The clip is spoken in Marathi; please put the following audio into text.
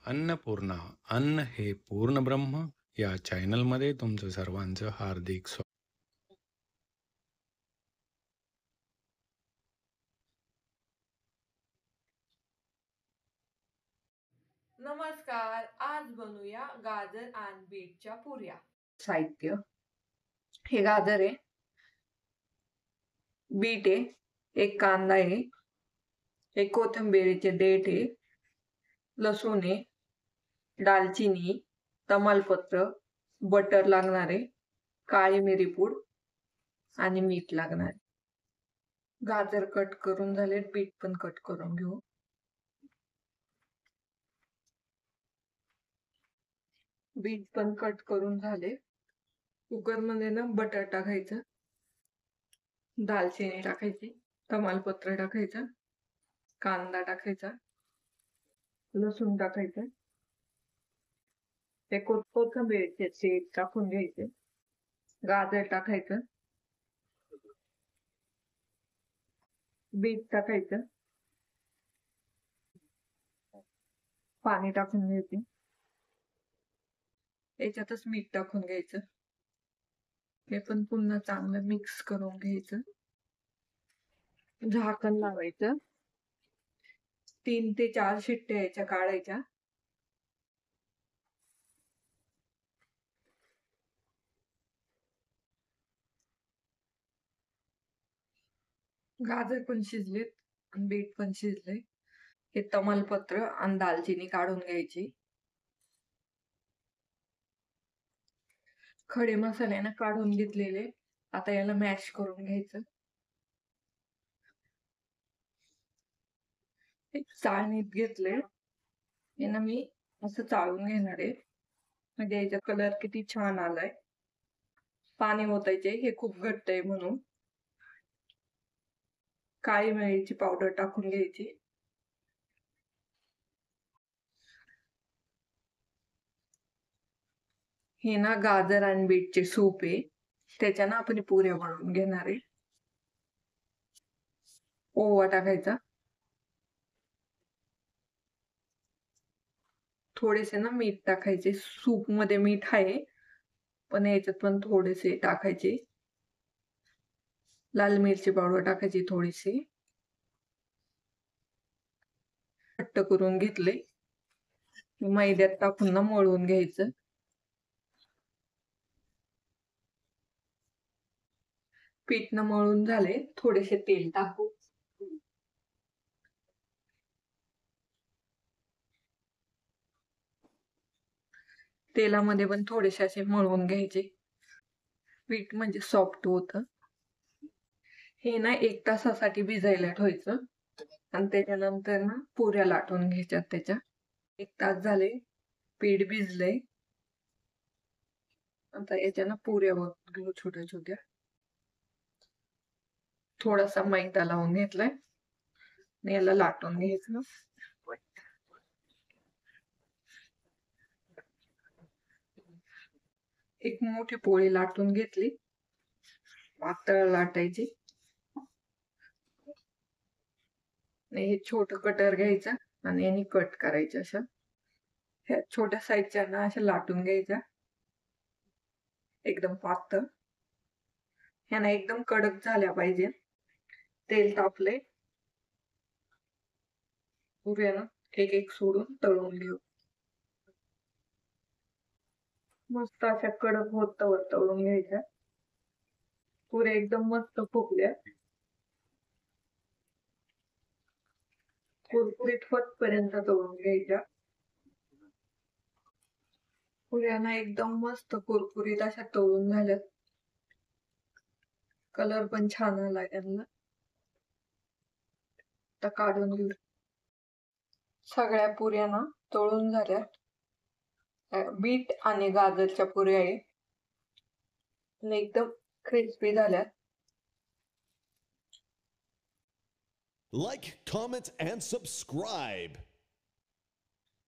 अन्नपूर्णा अन्न हे पूर्ण ब्रह्म या चॅनलमध्ये तुमचं सर्वांचं हार्दिक स्वागत. नमस्कार. आज बनवूया गाजर आणि बीटच्या पुऱ्या. साहित्य: हे गाजर आहे, बीट आहे, एक कांदा आहे, एक कोथिंबीरचे देठ आहे, लसूण आहे, दालचिनी, तमालपत्र, बटर लागणार आहे, काळी मिरी पूड आणि मीठ लागणार आहे. गाजर कट करून झाले, बीट पण कट करून घेऊ. बीट पण कट करून झाले. कुकर मध्ये ना बटर टाकायचं, दालचिनी टाकायची, तमालपत्र टाकायचं, कांदा टाकायचा, लसूण टाकायचं, ते कोथिंबीरचे देठ टाकून घ्यायचे, गाजर टाकायचं, बीट टाकायचं, पाणी टाकून घ्यायचे, याच्यातच मीठ टाकून घ्यायचं. हे पण पुन्हा चांगलं मिक्स करून घ्यायचं. झाकण लावायचं. 3 ते 4 शिट्ट्या याच्या काढायच्या. गाजर पण शिजलेत, बीट पण शिजले. हे तमालपत्र आणि दालचिनी काढून घ्यायची. खडे मसाले ना काढून घेतलेले. आता याला मॅश करून घ्यायचं. एक चाळणीत घेतले, यांना मी असं चाळून घेणार आहे, म्हणजे याचा कलर किती छान आलाय. पाणी ओतायचे, हे खूप घट्ट आहे म्हणून. काळी मिरीची पावडर टाकून घ्यायची. हे ना गाजर आणि बीटचे सूप आहे, त्याच्या ना आपण पुऱ्या बनवून घेणार आहे. ओवा टाकायचा, थोडेसे ना मीठ टाकायचे. सूप मध्ये मीठ आहे, पण याच्यात पण थोडेसे टाकायचे. लाल मिरची पावडर टाकायची थोडीशी. घट्ट करून घेतले, मैद्यात टाकून ना मळून घ्यायचं. पीठ न मळून झाले, थोडेसे तेल टाकू. तेलामध्ये पण थोडेसे असे मळून घ्यायचे. पीठ म्हणजे सॉफ्ट होतं. हे ना 1 तासासाठी भिजायला ठेवायचं आणि त्याच्यानंतर ना पुऱ्या लाटून घ्यायच्यात त्याच्या. 1 तास झाले, पीठ भिजलंय. आता याच्या ना पुऱ्या घेऊ छोट्या छोट्या. थोडासा मैदा लावून घेतलाय आणि याला लाटून घ्यायचं. एक मोठी पोळी लाटून घेतली, पातळ लाटायची. हे छोट कटर घ्यायचं आणि यांनी कट करायचं. अशा ह्या छोट्या साईजच्या ना अशा लाटून घ्यायच्या, एकदम पातळ. ह्याना एकदम कडक झाल्या पाहिजे. तेल तापले, पुऱ्या ना एक एक सोडून तळून घेऊ. मस्त अशा कडक होत तळून घ्यायच्या. पुऱ्या एकदम मस्त फुगल्या, कुरकुरीत होतपर्यंत तळून घ्यायच्या. पुऱ्या ना एकदम मस्त कुरकुरीत अशा तळून झाल्यात. कलर पण छान आला यांना. आता काढून घेऊ. सगळ्या पुऱ्या ना तळून झाल्या. बीट आणि गाजरच्या पुऱ्या आहे, एकदम क्रिस्पी झाल्यात. Like, comment, and subscribe.